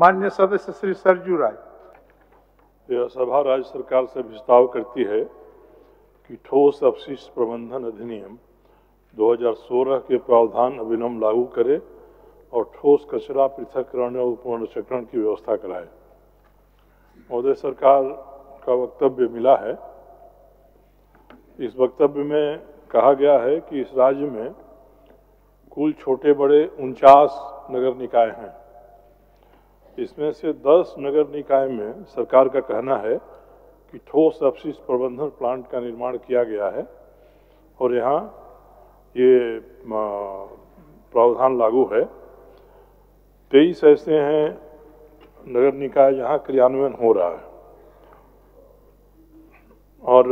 माननीय सदस्य श्री सरजू राय। यह सभा राज्य सरकार से प्रस्ताव करती है कि ठोस अपशिष्ट प्रबंधन अधिनियम 2016 के प्रावधान अभिलंब लागू करे और ठोस कचरा पृथक्करण और पुनर्चक्रण की व्यवस्था कराए। महोदय, सरकार का वक्तव्य मिला है। इस वक्तव्य में कहा गया है कि इस राज्य में कुल छोटे बड़े 49 नगर निकाय हैं। इसमें से 10 नगर निकाय में सरकार का कहना है कि ठोस अपशिष्ट प्रबंधन प्लांट का निर्माण किया गया है और यहाँ ये प्रावधान लागू है। 23 ऐसे हैं नगर निकाय जहाँ क्रियान्वयन हो रहा है और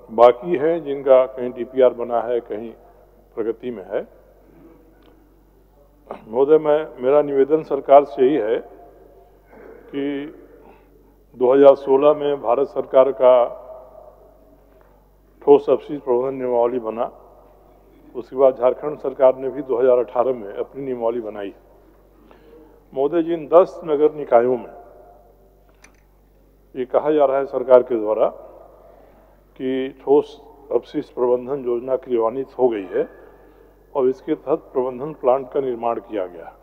बाकी है जिनका कहीं डीपीआर बना है, कहीं प्रगति में है। महोदय, मेरा निवेदन सरकार से ही है कि 2016 में भारत सरकार का ठोस अपशिष्ट प्रबंधन नियमावली बना, उसके बाद झारखंड सरकार ने भी 2018 में अपनी नियमावली बनाई। महोदय, जिन 10 नगर निकायों में ये कहा जा रहा है सरकार के द्वारा कि ठोस अपशिष्ट प्रबंधन योजना क्रियान्वित हो गई है और इसके तहत प्रबंधन प्लांट का निर्माण किया गया।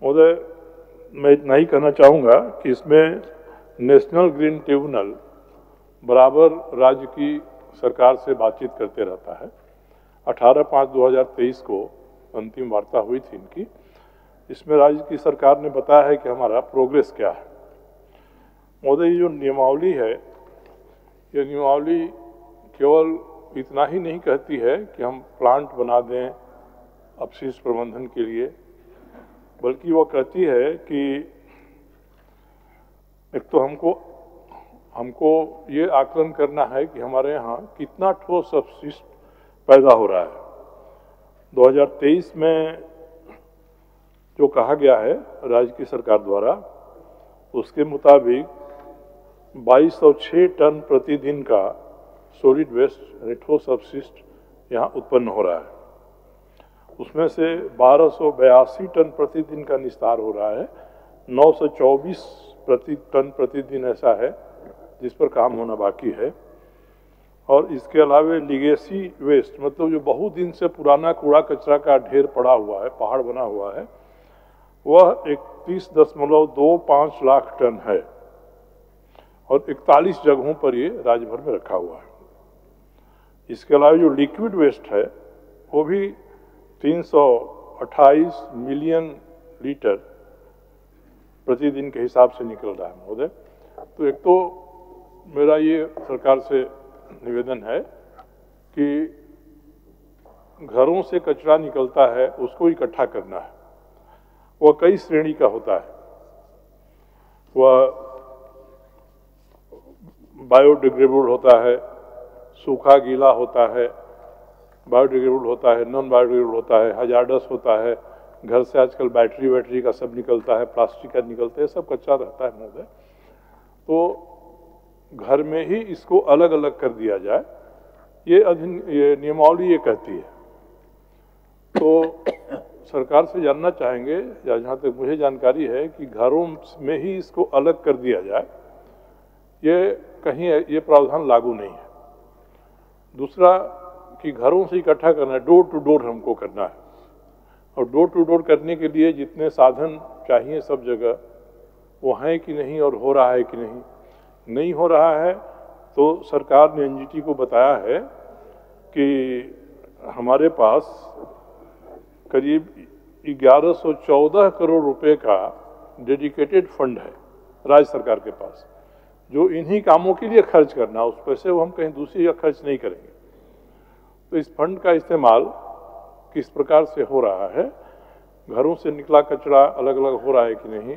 महोदय, मैं इतना ही कहना चाहूँगा कि इसमें नेशनल ग्रीन ट्रिब्यूनल बराबर राज्य की सरकार से बातचीत करते रहता है। 18/5/2023 को अंतिम वार्ता हुई थी इनकी। इसमें राज्य की सरकार ने बताया है कि हमारा प्रोग्रेस क्या है। महोदय, ये जो नियमावली है, ये नियमावली केवल इतना ही नहीं कहती है कि हम प्लांट बना दें अपशिष्ट प्रबंधन के लिए, बल्कि वो कहती है कि एक तो हमको ये आकलन करना है कि हमारे यहाँ कितना ठोस अपशिष्ट पैदा हो रहा है। 2023 में जो कहा गया है राज्य की सरकार द्वारा, उसके मुताबिक 2206 टन प्रतिदिन का सॉलिड वेस्ट ठोस अपशिष्ट यहाँ उत्पन्न हो रहा है। उसमें से 1282 टन प्रतिदिन का निस्तार हो रहा है। 924 टन प्रतिदिन ऐसा है जिस पर काम होना बाकी है। और इसके अलावा लीगेसी वेस्ट, मतलब जो बहुत दिन से पुराना कूड़ा कचरा का ढेर पड़ा हुआ है, पहाड़ बना हुआ है, वह 31.25 लाख टन है और 41 जगहों पर ये राज्य भर में रखा हुआ है। इसके अलावा जो लिक्विड वेस्ट है वो भी 328 मिलियन लीटर प्रतिदिन के हिसाब से निकल रहा है। महोदय, तो एक तो मेरा ये सरकार से निवेदन है कि घरों से कचरा निकलता है उसको इकट्ठा करना है। वह कई श्रेणी का होता है। वह बायोडिग्रेडेबल होता है, सूखा गीला होता है, बायोडिग्रेडेबल होता है, नॉन बायोडिग्रेडेबल होता है, हजार्डस होता है। घर से आजकल बैटरी का सब निकलता है, प्लास्टिक का निकलता है, सब कच्चा रहता है। महोदय, तो घर में ही इसको अलग अलग कर दिया जाए, ये नियमावली ये कहती है। तो सरकार से जानना चाहेंगे, या जहाँ तक मुझे जानकारी है, कि घरों में ही इसको अलग कर दिया जाए, ये कहीं ये प्रावधान लागू नहीं है। दूसरा कि घरों से इकट्ठा करना है, डोर टू डोर हमको करना है, और डोर टू डोर करने के लिए जितने साधन चाहिए सब जगह वो हैं कि नहीं और हो रहा है कि नहीं हो रहा है। तो सरकार ने एनजीटी को बताया है कि हमारे पास करीब 1114 करोड़ रुपए का डेडिकेटेड फंड है राज्य सरकार के पास, जो इन्हीं कामों के लिए खर्च करना, उस पैसे वो हम कहीं दूसरी जगह खर्च नहीं करेंगे। तो इस फंड का इस्तेमाल किस प्रकार से हो रहा है, घरों से निकला कचरा अलग अलग हो रहा है कि नहीं।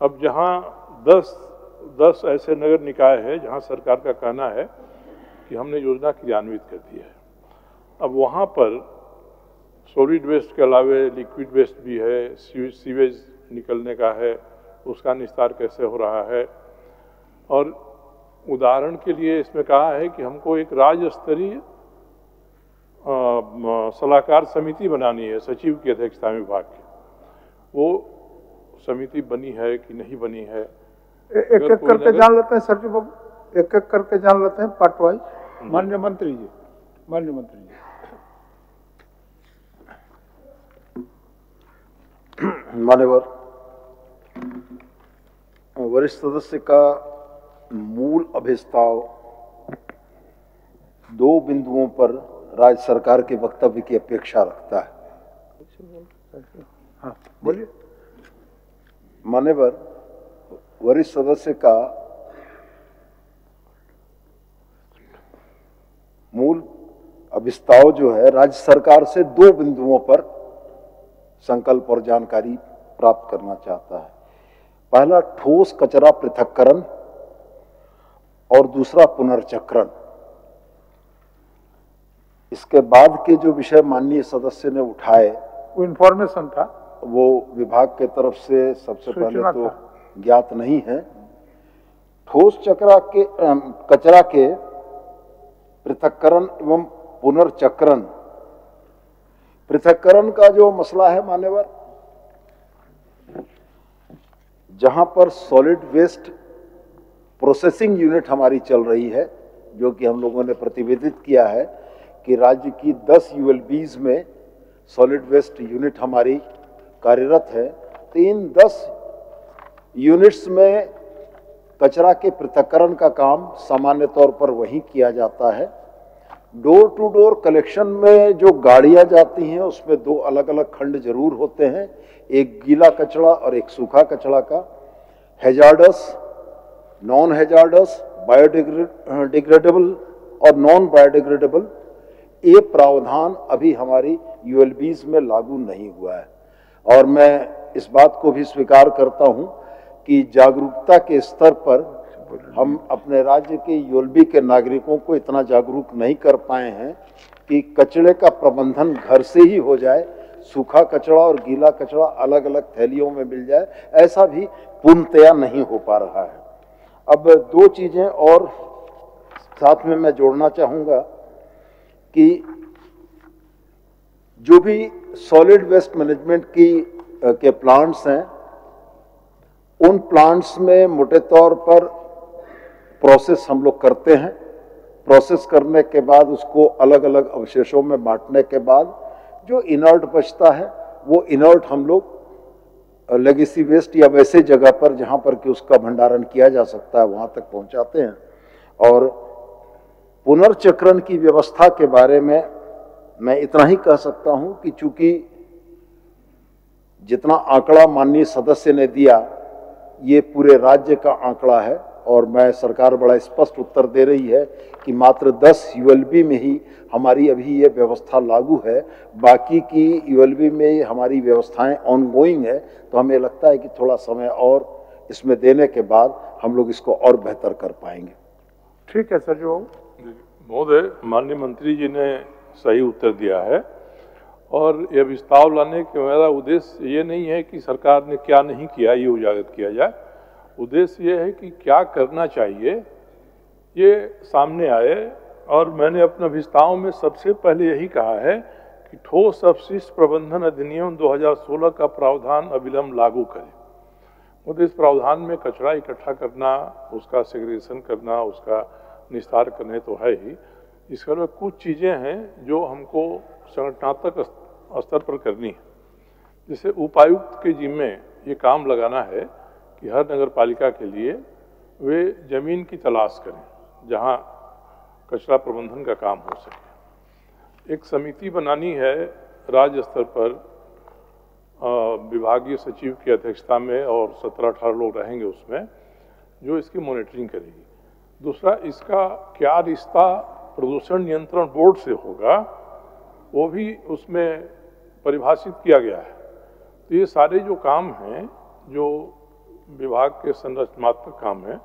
अब जहाँ 10 ऐसे नगर निकाय है जहाँ सरकार का कहना है कि हमने योजना क्रियान्वित कर दी है, अब वहाँ पर सॉलिड वेस्ट के अलावे लिक्विड वेस्ट भी है, सीवेज निकलने का है, उसका निस्तार कैसे हो रहा है। और उदाहरण के लिए इसमें कहा है कि हमको एक राज्य स्तरीय सलाहकार समिति बनानी है सचिव की अध्यक्षता में विभाग की। वो समिति बनी है कि नहीं बनी है, एक एक करके जान लेते हैं सरजू बाबू, एक एक करके जान लेते हैं पार्ट वाइज। माननीय मंत्री जी, माननीय मंत्री जी। मान्यवर, वरिष्ठ सदस्य का मूल अभिस्ताव 2 बिंदुओं पर राज्य सरकार के वक्तव्य की अपेक्षा रखता है। हाँ बोलिए। मान्यवर, वरिष्ठ सदस्य का मूल अभिस्ताव जो है राज्य सरकार से 2 बिंदुओं पर संकल्प और जानकारी प्राप्त करना चाहता है। पहला ठोस कचरा पृथक्करण और दूसरा पुनर्चक्रण। इसके बाद के जो विषय माननीय सदस्य ने उठाए वो इंफॉर्मेशन था, वो विभाग के तरफ से सबसे पहले तो ज्ञात नहीं है। ठोस कचरा के पृथक्करण एवं पुनर्चक्रण। पृथक्करण का जो मसला है मान्यवर, जहां पर सॉलिड वेस्ट प्रोसेसिंग यूनिट हमारी चल रही है, जो कि हम लोगों ने प्रतिवेदित किया है कि राज्य की 10 यूएलबीज में सॉलिड वेस्ट यूनिट हमारी कार्यरत है, तो इन 10 यूनिट्स में कचरा के पृथक्करण का काम सामान्य तौर पर वहीं किया जाता है। डोर टू डोर कलेक्शन में जो गाड़ियां जाती हैं उसमें 2 अलग अलग खंड जरूर होते हैं, एक गीला कचरा और एक सूखा कचरा का। हैजार्डस, नॉन हैजार्डस, बायोडिग्रेडेबल और नॉन बायोडिग्रेडेबल, ये प्रावधान अभी हमारी यूएलबीज में लागू नहीं हुआ है। और मैं इस बात को भी स्वीकार करता हूं कि जागरूकता के स्तर पर हम अपने राज्य के यूएलबी के नागरिकों को इतना जागरूक नहीं कर पाए हैं कि कचरे का प्रबंधन घर से ही हो जाए, सूखा कचरा और गीला कचरा अलग अलग थैलियों में मिल जाए, ऐसा भी पूर्णतया नहीं हो पा रहा है। अब 2 चीजें और साथ में मैं जोड़ना चाहूंगा कि जो भी सॉलिड वेस्ट मैनेजमेंट के प्लांट्स हैं, उन प्लांट्स में मोटे तौर पर प्रोसेस हम लोग करते हैं। प्रोसेस करने के बाद उसको अलग अलग अवशेषों में बांटने के बाद जो इनर्ट बचता है वो इनर्ट हम लोग लेगेसी वेस्ट या वैसे जगह पर जहां पर कि उसका भंडारण किया जा सकता है वहां तक पहुंचाते हैं। और पुनर्चक्रण की व्यवस्था के बारे में मैं इतना ही कह सकता हूं कि चूंकि जितना आंकड़ा माननीय सदस्य ने दिया ये पूरे राज्य का आंकड़ा है, और मैं सरकार बड़ा स्पष्ट उत्तर दे रही है कि मात्र 10 यूएलबी में ही हमारी अभी ये व्यवस्था लागू है, बाकी की यूएलबी में हमारी व्यवस्थाएं ऑनगोइंग है। तो हमें लगता है कि थोड़ा समय और इसमें देने के बाद हम लोग इसको और बेहतर कर पाएंगे। ठीक है सर। जो महोदय, माननीय मंत्री जी ने सही उत्तर दिया है, और यह प्रस्ताव लाने का मेरा उद्देश्य ये नहीं है कि सरकार ने क्या नहीं किया ये उजागर किया जाए। उद्देश्य ये है कि क्या करना चाहिए ये सामने आए। और मैंने अपने प्रस्ताव में सबसे पहले यही कहा है कि ठोस अपशिष्ट प्रबंधन अधिनियम 2016 का प्रावधान अविलंब लागू करें। मुझे इस प्रावधान में कचरा इकट्ठा करना, उसका सेग्रीगेशन करना, उसका निस्तार करने तो है ही, इसके अलावा कुछ चीज़ें हैं जो हमको संगठनात्मक स्तर पर करनी है। जैसे उपायुक्त के जिम्मे ये काम लगाना है कि हर नगर पालिका के लिए वे जमीन की तलाश करें जहां कचरा प्रबंधन का काम हो सके। एक समिति बनानी है राज्य स्तर पर विभागीय सचिव की अध्यक्षता में, और 17-18 लोग रहेंगे उसमें, जो इसकी मॉनिटरिंग करेगी। दूसरा, इसका क्या रिश्ता प्रदूषण नियंत्रण बोर्ड से होगा वो भी उसमें परिभाषित किया गया है। तो ये सारे जो काम हैं, जो विभाग के संरचनात्मक काम है,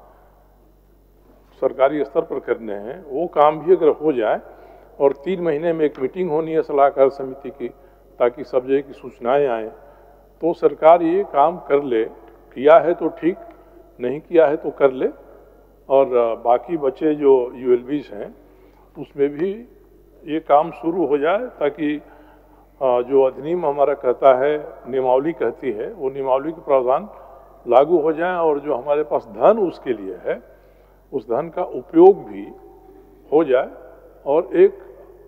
सरकारी स्तर पर करने हैं, वो काम भी अगर हो जाए, और 3 महीने में एक मीटिंग होनी है सलाहकार समिति की, ताकि सब जगह की सूचनाएं आएँ, तो सरकार ये काम कर ले। किया है तो ठीक, नहीं किया है तो कर ले। और बाकी बचे जो यूएलबीज हैं उसमें भी ये काम शुरू हो जाए, ताकि जो अधिनियम हमारा कहता है, नियमावली कहती है, वो नियमावली के प्रावधान लागू हो जाएं और जो हमारे पास धन उसके लिए है उस धन का उपयोग भी हो जाए। और एक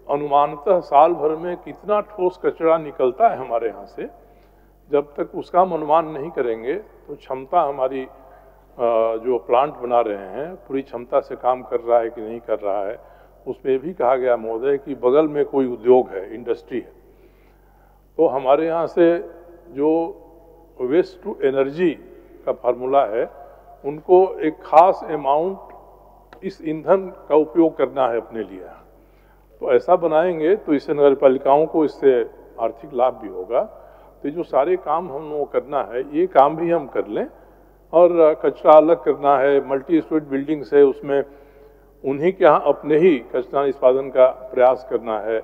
अनुमानतः साल भर में कितना ठोस कचरा निकलता है हमारे यहाँ से, जब तक उसका हम अनुमान नहीं करेंगे तो क्षमता हमारी जो प्लांट बना रहे हैं पूरी क्षमता से काम कर रहा है कि नहीं कर रहा है। उसमें भी कहा गया महोदय कि बगल में कोई उद्योग है, इंडस्ट्री है, तो हमारे यहाँ से जो वेस्ट टू एनर्जी का फार्मूला है उनको एक खास अमाउंट इस ईंधन का उपयोग करना है अपने लिए। तो ऐसा बनाएंगे तो इससे नगर पालिकाओं को इससे आर्थिक लाभ भी होगा। तो जो सारे काम हम लोगों को करना है ये काम भी हम कर लें। और कचरा अलग करना है, मल्टी स्टोरेज बिल्डिंग्स है उसमें उन्हीं के यहाँ अपने ही कचरा निष्पादन का प्रयास करना है।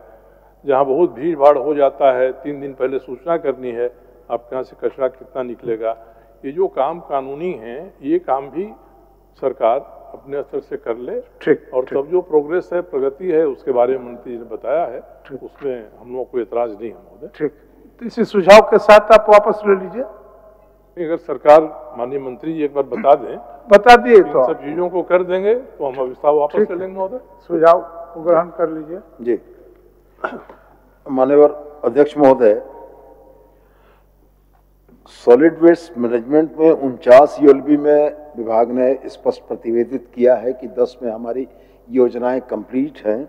जहाँ बहुत भीड़ भाड़ हो जाता है 3 दिन पहले सूचना करनी है आपके यहाँ से कचरा कितना निकलेगा। ये जो काम कानूनी हैं ये काम भी सरकार अपने स्तर से कर ले। ठीक। और तब जो प्रोग्रेस है, प्रगति है, उसके बारे में मंत्री जी ने बताया है, उसमें हम लोग को एतराज नहीं है महोदय। ठीक, तो इसी सुझाव के साथ आप वापस ले लीजिए। अगर सरकार माननीय मंत्री जी एक बार बता दें, बता दिए तो सब चीजों को कर देंगे तो हम अविस्तार वापस ले लेंगे महोदय। सुझाव को ग्रहण कर लीजिए। जी माननीय अध्यक्ष महोदय, सॉलिड वेस्ट मैनेजमेंट में 49 यूएलबी में विभाग ने स्पष्ट प्रतिवेदित किया है कि 10 में हमारी योजनाएं कंप्लीट हैं,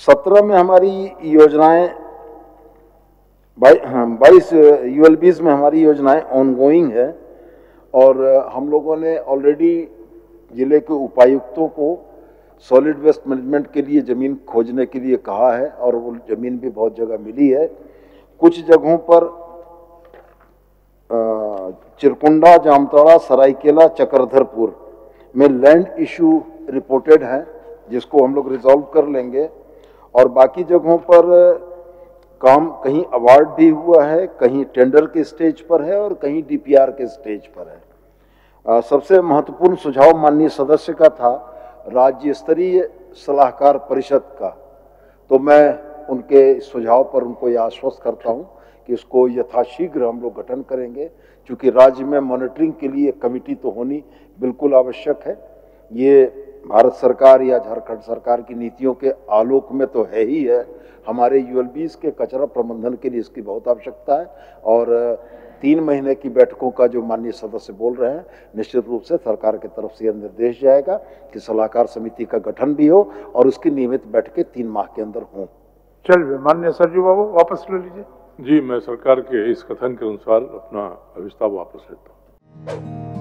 17 में हमारी योजनाएं 22 यूएलबीज में हमारी योजनाएं ऑनगोइंग है। और हम लोगों ने ऑलरेडी जिले के उपायुक्तों को सॉलिड वेस्ट मैनेजमेंट के लिए ज़मीन खोजने के लिए कहा है और वो ज़मीन भी बहुत जगह मिली है। कुछ जगहों पर चिरकुंडा, जामताड़ा, सरायकेला, चक्रधरपुर में लैंड इशू रिपोर्टेड है जिसको हम लोग रिजॉल्व कर लेंगे। और बाकी जगहों पर काम कहीं अवार्ड भी हुआ है, कहीं टेंडर के स्टेज पर है और कहीं डीपीआर के स्टेज पर है। सबसे महत्वपूर्ण सुझाव माननीय सदस्य का था राज्य स्तरीय सलाहकार परिषद का, तो मैं उनके सुझाव पर उनको यह आश्वस्त करता हूं कि इसको यथाशीघ्र हम लोग गठन करेंगे, क्योंकि राज्य में मॉनिटरिंग के लिए कमेटी तो होनी बिल्कुल आवश्यक है। ये भारत सरकार या झारखंड सरकार की नीतियों के आलोक में तो है ही है, हमारे यूएलबीज के कचरा प्रबंधन के लिए इसकी बहुत आवश्यकता है। और 3 महीने की बैठकों का जो माननीय सदस्य बोल रहे हैं, निश्चित रूप से सरकार की तरफ से यह निर्देश जाएगा कि सलाहकार समिति का गठन भी हो और उसकी नियमित बैठकें 3 माह के अंदर हों। चलिए माननीय सरजू बाबू वापस ले लीजिए। जी, मैं सरकार के इस कथन के अनुसार अपना अविस्तार वापस लेता हूँ।